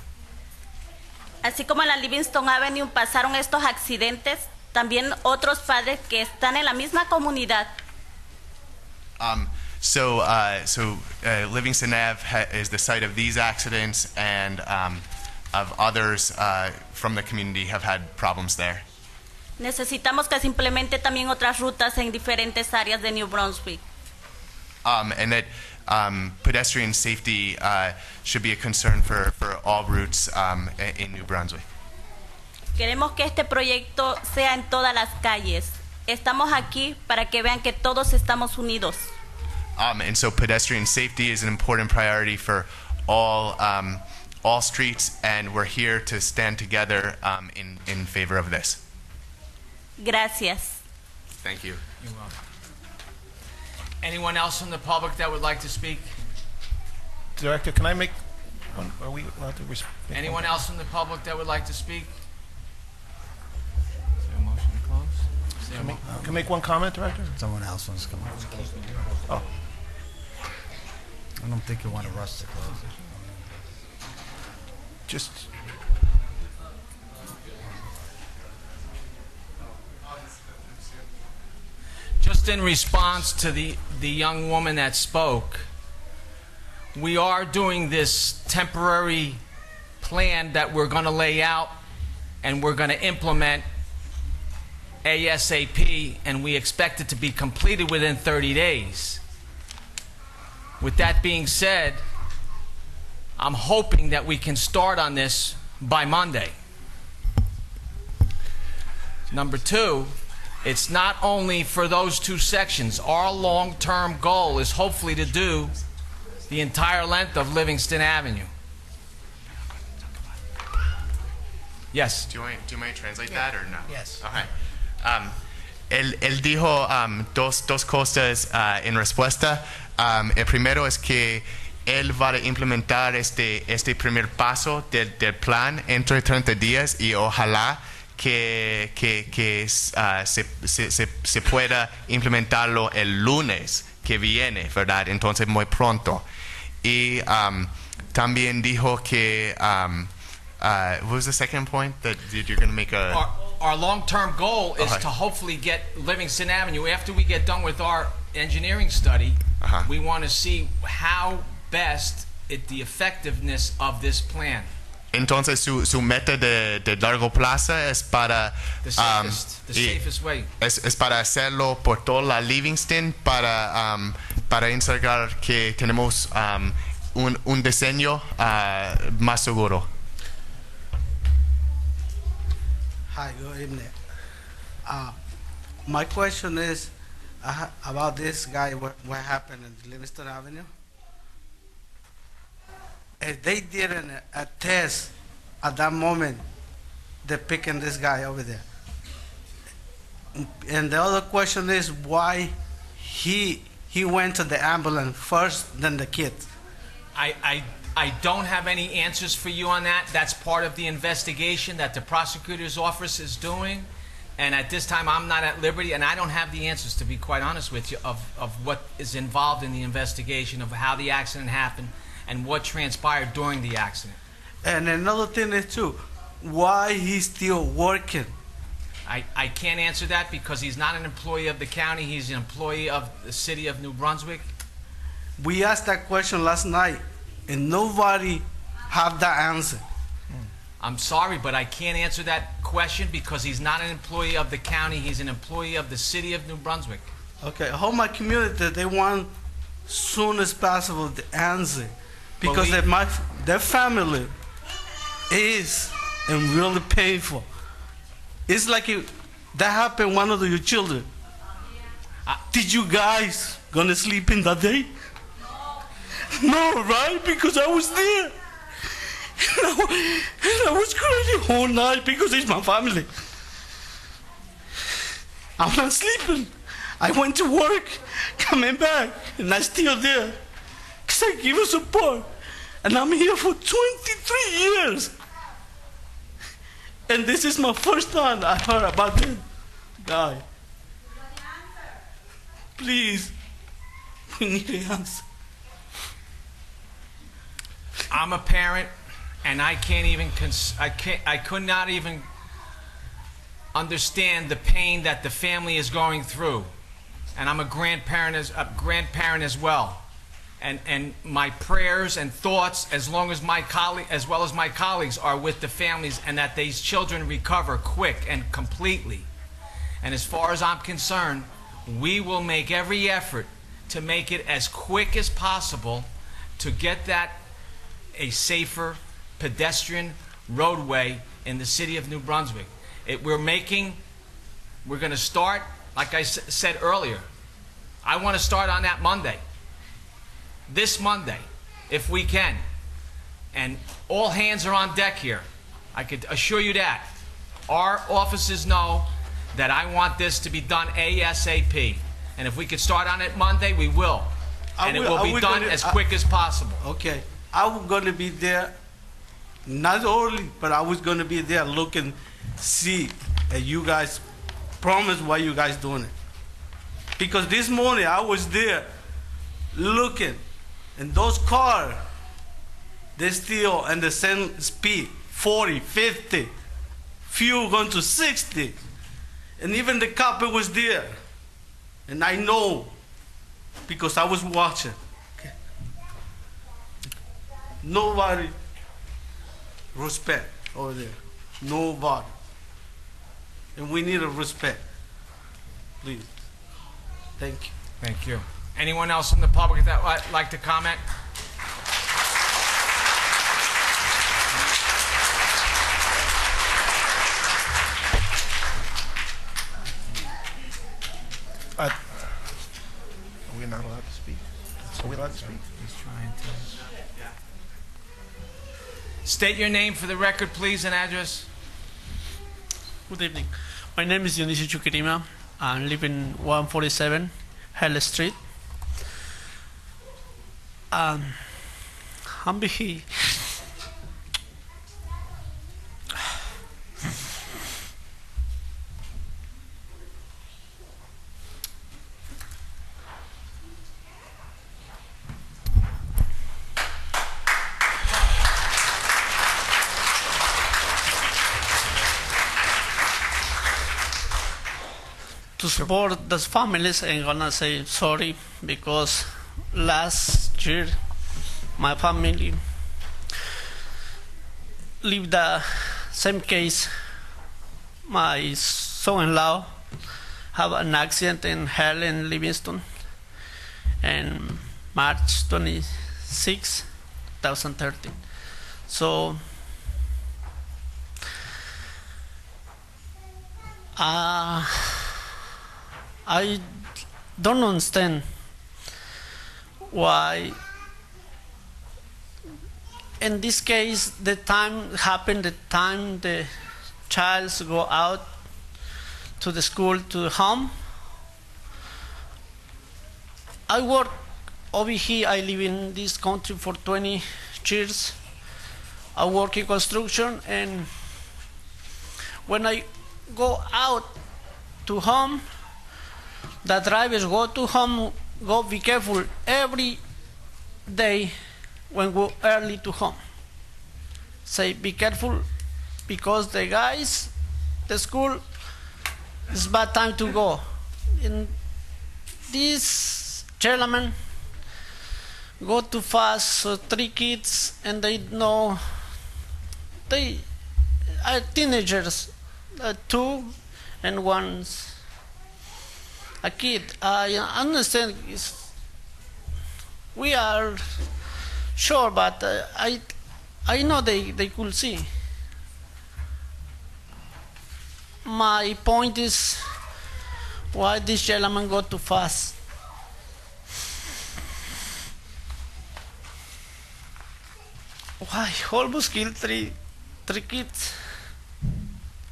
Así como en la Livingston Avenue pasaron estos accidentes, también otros padres que están en la misma comunidad. So Livingston Ave is the site of these accidents, and of others from the community have had problems there. Necesitamos que se implemente también otras rutas en diferentes áreas de New Brunswick. And that pedestrian safety should be a concern for all routes in New Brunswick. Queremos que este proyecto sea en todas las calles. Estamos aquí para que vean que todos estamos unidos. And so pedestrian safety is an important priority for all streets, and we're here to stand together in favor of this. Gracias. Thank you. You're welcome. Anyone else from the public that would like to speak? Director, can I make one? Are we allowed to respond? Anyone else from the public that would like to speak? Is there a motion to close? Is there a Can I make one comment, Director? Someone else wants to come up. Oh. I don't think you want to rush to close it. Just, Just in response to the young woman that spoke, we are doing this temporary plan that we're going to lay out and we're going to implement ASAP, and we expect it to be completed within 30 days. With that being said, I'm hoping that we can start on this by Monday. Number two, it's not only for those two sections. Our long-term goal is hopefully to do the entire length of Livingston Avenue. Yes? Do you want me to translate that or no? Yes. Okay. Él dijo dos cosas en respuesta. El primero es que él va a implementar este primer paso del plan entre 30 días y ojalá que se pueda implementarlo el lunes que viene, ¿verdad? Entonces muy pronto. Y también dijo que what was the second point that you're going to make a... Our long-term goal is to hopefully get Livingston Avenue, after we get done with our engineering study, we want to see how best the effectiveness of this plan. Entonces su meta de largo plazo es para... The safest way. Es para hacerlo por toda la Livingston para enseñar que tenemos un diseño más seguro. Hi, good evening. My question is about this guy, what happened in Livingston Avenue. If they did a test at that moment, they're picking this guy over there. And the other question is why he went to the ambulance first than the kid. I don't have any answers for you on that. That's part of the investigation that the prosecutor's office is doing. And at this time, I'm not at liberty, and I don't have the answers, to be quite honest with you, of what is involved in the investigation, of how the accident happened, and what transpired during the accident. And another thing is, too, why he's still working. I can't answer that because he's not an employee of the county. He's an employee of the city of New Brunswick. We asked that question last night, and nobody have that answer. I'm sorry, but I can't answer that question because he's not an employee of the county. He's an employee of the city of New Brunswick. Okay, I hope my community, they want soon as possible the answer. Because their family is really painful. It's like that happened one of your children. Did you guys gonna sleep in that day? No, right? Because I was there. And I was crying all night because it's my family. I'm not sleeping. I went to work, coming back, and I'm still there. Because I give you support. And I'm here for 23 years. And this is my first time I heard about that guy. Please, we need an answer. I'm a parent, and I can't even I could not even understand the pain that the family is going through. And I'm a grandparent as well. And my prayers and thoughts, as well as my colleagues, are with the families, and that these children recover quick and completely. And as far as I'm concerned, we will make every effort to make it as quick as possible to get that a safer pedestrian roadway in the city of New Brunswick. We're going to start, like I said earlier, I want to start on that Monday. This Monday, if we can. And all hands are on deck here. I could assure you that. Our officers know that I want this to be done ASAP. And if we could start on it Monday, we will. And it will be done as quick as possible. Okay. I was going to be there, not only, but I was going to be there looking, see, and you guys promise why you guys doing it. Because this morning I was there looking, and those cars, they still at the same speed, 40, 50, few going to 60. And even the cop was there. And I know, because I was watching. Okay. Nobody respect over there. Nobody. And we need a respect. Please. Thank you. Thank you. Anyone else in the public that would like to comment? Are we not allowed to speak? Are we allowed to speak? He's trying to. State your name for the record, please, and address. Good evening. My name is Dionisio Chuquirima. I live in 147 Hell Street. I'm here. To support those families, I'm gonna say sorry because last year my family lived the same case. My son-in-law have an accident in hell in Livingston in March 26, 2013. So I don't understand why in this case the time happened, the time the child go out to the school to home. I work over here. I live in this country for 20 years. I work in construction, and when I go out to home, the drivers go to home, go be careful every day when go early to home. Say be careful because the guys, the school, it's bad time to go. And this gentleman go too fast, so 3 kids, and they know they are teenagers, 2 and 1 a kid. I understand we are sure, but I know they could see. My point is why this gentleman go too fast. Why almost killed three kids?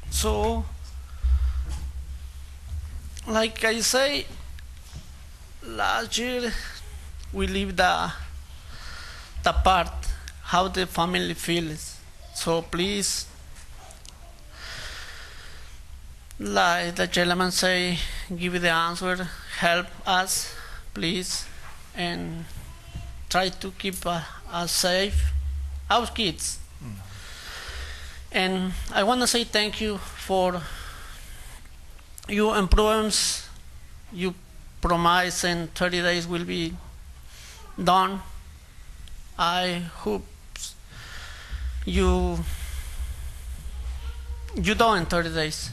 So like I say, last year we lived the part how the family feels. So please, like the gentleman say, give the answer, help us, please, and try to keep us safe, our kids. And I want to say thank you for your improvements. You promise in 30 days will be done. I hope you done in 30 days.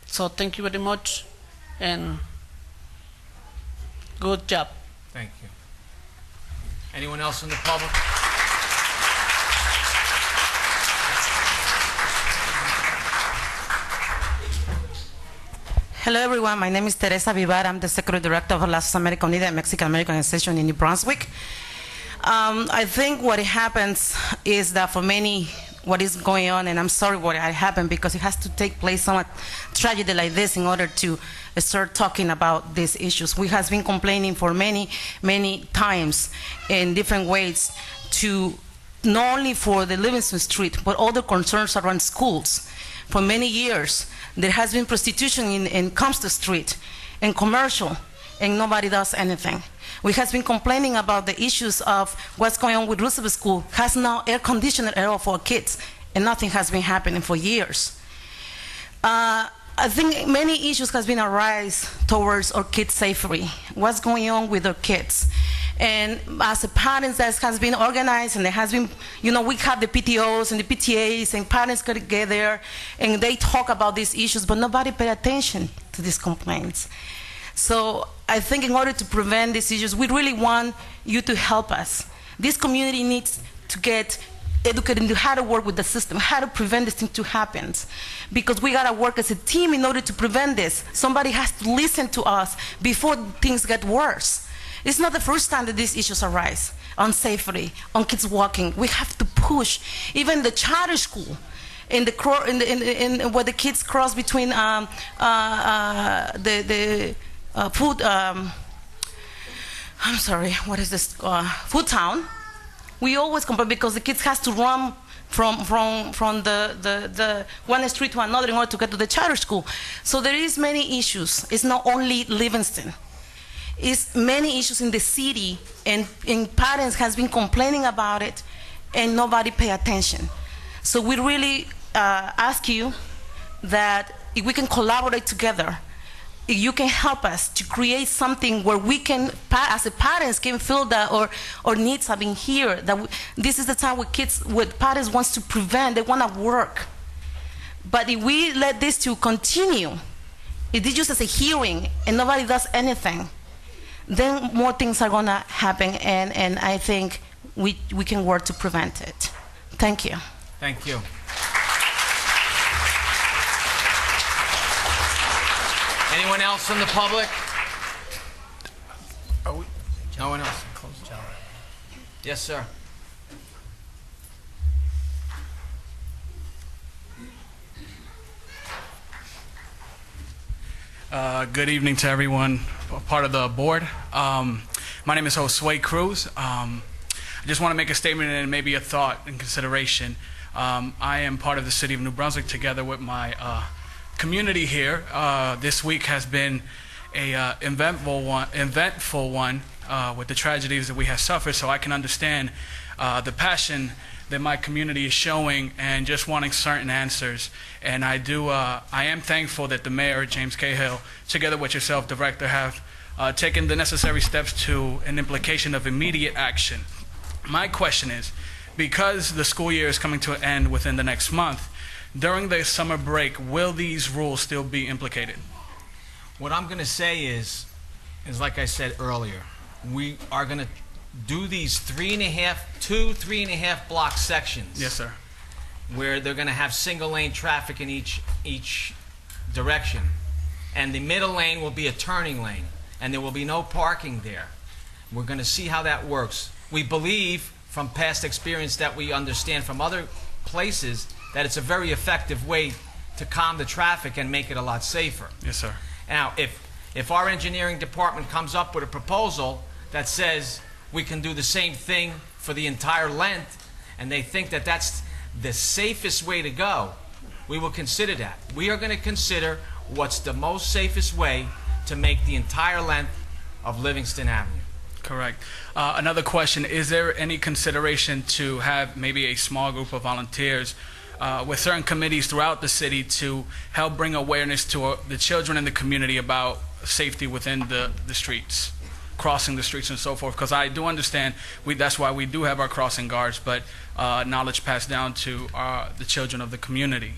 So thank you very much and good job. Thank you. Anyone else in the public? Hello everyone, my name is Teresa Vivar. I'm the Secretary Director of Lazos America Unida, a Mexican American Organization in New Brunswick. I think what happens is that for many what is going on, and I'm sorry what had happened, because it has to take place some tragedy like this in order to start talking about these issues. We have been complaining for many, many times in different ways to not only for the Livingston Street, but other concerns around schools. For many years, there has been prostitution in Comstock Street and commercial, and nobody does anything. We have been complaining about the issues of what's going on with Roosevelt School. Has no air conditioner at all for kids, and nothing has been happening for years. I think many issues has been arise towards our kids' safety. What's going on with our kids? And as a parents, that has been organized, and there has been, we have the PTOs and the PTAs, and parents could get there, and they talk about these issues, but nobody pay attention to these complaints. So I think in order to prevent these issues, we really want you to help us. This community needs to get educated into how to work with the system, how to prevent this thing to happen. Because we gotta work as a team in order to prevent this. Somebody has to listen to us before things get worse. It's not the first time that these issues arise on safety, on kids walking. We have to push. Even the charter school, in where the kids cross between food. I'm sorry. What is this? Food town. We always complain because the kids has to run from the one street to another in order to get to the charter school. So there is many issues. It's not only Livingston. It's many issues in the city, and parents has been complaining about it, and nobody pay attention. So we really ask you that if we can collaborate together, if you can help us to create something where we can, as a parents, can feel that our needs have been here. That this is the time where parents wants to prevent, they want to work. But if we let this to continue, if it's just as a hearing and nobody does anything, then more things are going to happen, and I think we can work to prevent it. Thank you. Thank you. Anyone else from the public? No one else? Yes, sir. Good evening to everyone, part of the board. My name is Josue Cruz. I just want to make a statement and maybe a thought in consideration. I am part of the city of New Brunswick together with my community here. This week has been a eventful one with the tragedies that we have suffered, so I can understand the passion that my community is showing and just wanting certain answers. And I am thankful that the mayor, James Cahill, together with yourself, director, have taken the necessary steps to an implication of immediate action. My question is, because the school year is coming to an end within the next month, during the summer break, will these rules still be implicated? What I'm going to say is like I said earlier, we are going to do these 3.5 block sections. Yes, sir. Where they're going to have single lane traffic in each direction. And the middle lane will be a turning lane, and there will be no parking there. We're going to see how that works. We believe from past experience that we understand from other places that it's a very effective way to calm the traffic and make it a lot safer. Yes, sir. Now, if our engineering department comes up with a proposal that says we can do the same thing for the entire length, and they think that that's the safest way to go, we will consider that. We are going to consider what's the most safest way to make the entire length of Livingston Avenue. Correct. Another question, is there any consideration to have maybe a small group of volunteers with certain committees throughout the city to help bring awareness to the children in the community about safety within the streets, crossing the streets and so forth? Because I do understand that's why we do have our crossing guards, but knowledge passed down to the children of the community.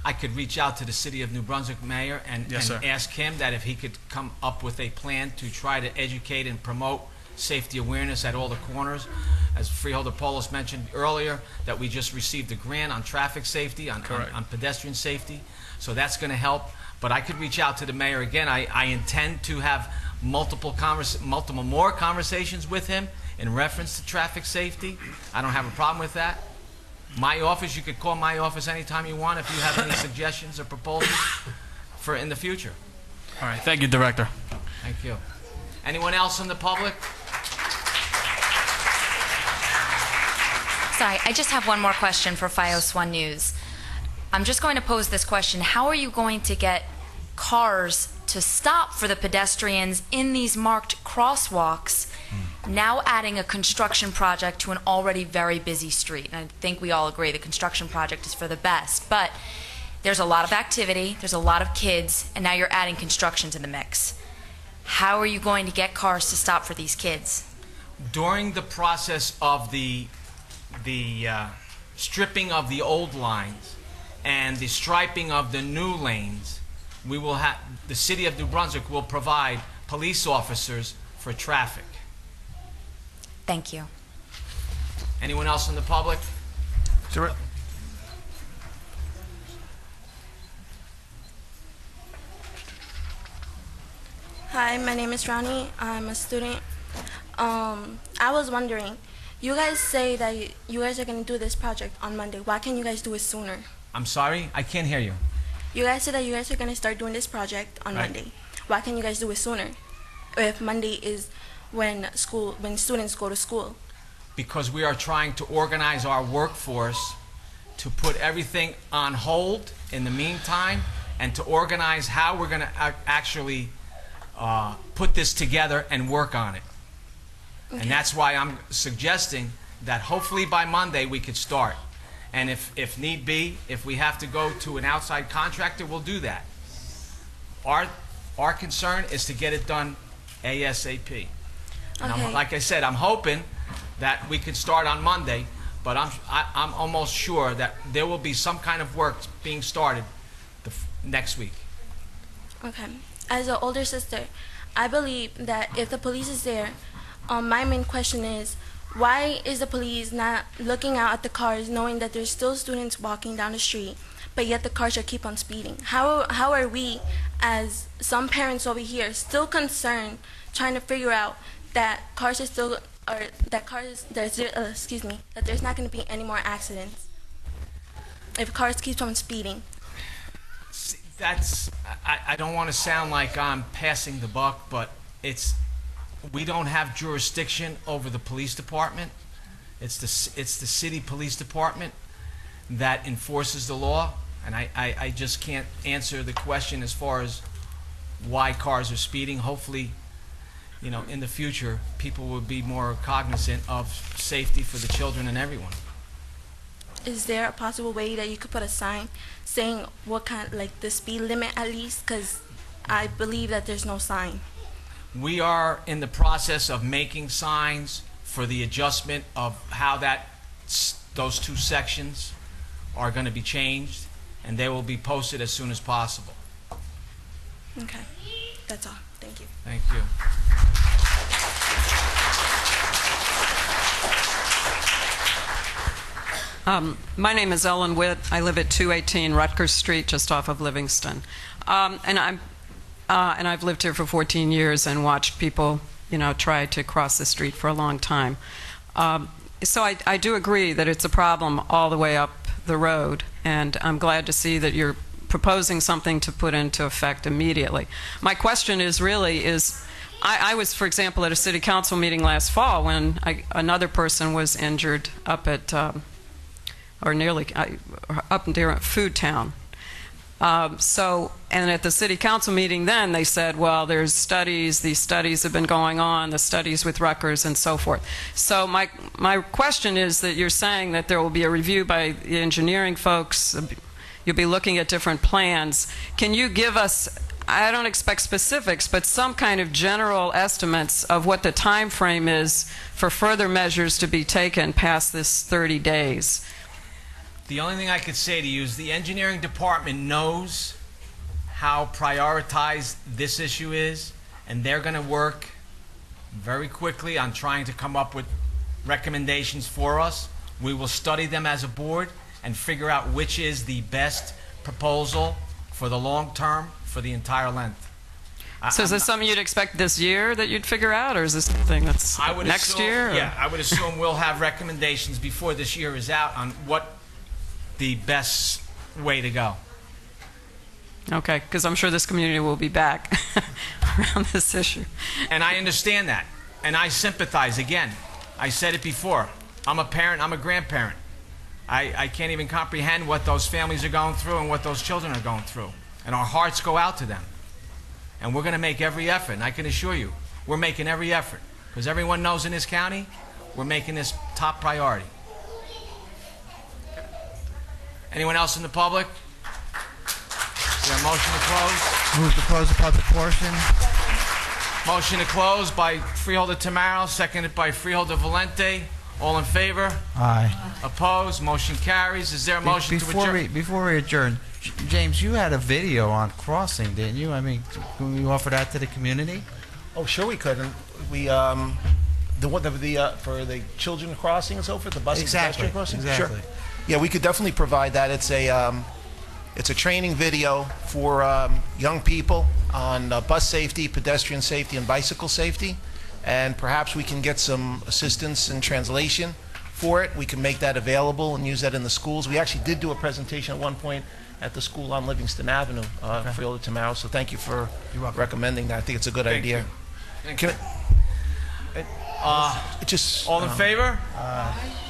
I could reach out to the City of New Brunswick mayor and ask him that if he could come up with a plan to try to educate and promote safety awareness at all the corners. As Freeholder Polis mentioned earlier, that we just received a grant on traffic safety, on pedestrian safety, so that's going to help. But I could reach out to the mayor again. I intend to have multiple more conversations with him in reference to traffic safety. I don't have a problem with that. my office. You could call my office anytime you want if you have any suggestions or proposals for in the future. All right, thank you, Director. Thank you. Anyone else in the public? Sorry, I just have one more question for FiOS 1 News. I'm just going to pose this question. How are you going to get cars to stop for the pedestrians in these marked crosswalks, now adding a construction project to an already very busy street? And I think we all agree the construction project is for the best, but there's a lot of activity, there's a lot of kids, and now you're adding construction to the mix. How are you going to get cars to stop for these kids? During the process of the stripping of the old lines and the striping of the new lanes, we will have, the city of New Brunswick will provide police officers for traffic. Thank you. Anyone else in the public? Sir. Hi, my name is Rani. I'm a student. I was wondering, you guys say that you guys are going to do this project on Monday. Why can't you guys do it sooner? I'm sorry, I can't hear you. You guys said that you guys are going to start doing this project on Monday. Why can't you guys do it sooner? If Monday is when students go to school. Because we are trying to organize our workforce to put everything on hold in the meantime and to organize how we're going to actually put this together and work on it. Okay. And that's why I'm suggesting that hopefully by Monday we could start. And if need be, if we have to go to an outside contractor, we'll do that. Our concern is to get it done ASAP. And Okay. like I said, I'm hoping that we could start on Monday, but I'm almost sure that there will be some kind of work being started next week. Okay. As an older sister, I believe that if the police is there, my main question is, why is the police not looking out at the cars knowing that there's still students walking down the street, but yet the cars keep on speeding? How are we, as some parents over here, still concerned trying to figure out that cars are still, or that that there's not going to be any more accidents if cars keep on speeding? I don't want to sound like I'm passing the buck, but we don't have jurisdiction over the police department. It's the city police department that enforces the law, and I just can't answer the question as far as why cars are speeding. Hopefully, in the future, people will be more cognizant of safety for the children and everyone. Is there a possible way that you could put a sign saying what kind, like the speed limit at least? Because I believe that there's no sign. We are in the process of making signs for the adjustment of how those two sections are going to be changed, and they will be posted as soon as possible. Okay, that's all. Thank you. Thank you. My name is Ellen Witt. I live at 218 Rutgers Street, just off of Livingston. And I've lived here for 14 years and watched people, try to cross the street for a long time. So I do agree that it's a problem all the way up the road, and I'm glad to see that you're proposing something to put into effect immediately. My question is I was, for example, at a city council meeting last fall when another person was injured up at up near Food Town. And at the city council meeting then, they said, well, there's studies, these studies have been going on, the studies with Rutgers and so forth. So my question is that you're saying that there will be a review by the engineering folks, you'll be looking at different plans. Can you give us, I don't expect specifics, but some kind of general estimates of what the time frame is for further measures to be taken past this 30 days? The only thing I could say to you is the engineering department knows how prioritized this issue is, and they're going to work very quickly on trying to come up with recommendations for us. We will study them as a board and figure out which is the best proposal for the long term for the entire length. So is this something you'd expect this year that you'd figure out, or is this something that's next year? Yeah, I would assume we'll have recommendations before this year is out on what the best way to go. Okay, because I'm sure this community will be back around this issue. And I understand that. And I sympathize. Again, I said it before. I'm a parent. I'm a grandparent. I can't even comprehend what those families are going through and what those children are going through. And our hearts go out to them. And we're going to make every effort. And I can assure you, we're making every effort. Because everyone knows in this county, we're making this top priority. Anyone else in the public? Is there a motion to close? Move to close the public portion. Motion to close by Freeholder Tamaro, seconded by Freeholder Valente. All in favor? Aye. Opposed? Motion carries. Is there a motion to adjourn? Before we adjourn, James, you had a video on crossing, didn't you? I mean, can we offer that to the community? Oh, sure we could. And we, for the children crossing and so forth, the bus and pedestrian crossing? Exactly. Sure. Yeah, we could definitely provide that. It's a training video for young people on bus safety, pedestrian safety, and bicycle safety. And perhaps we can get some assistance in translation for it. We can make that available and use that in the schools. We actually did do a presentation at one point at the school on Livingston Avenue, Freeholder Tamaro. So thank you for recommending that. I think it's a good idea. Thank you. Just all in favor?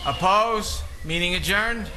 Opposed? Meeting adjourned?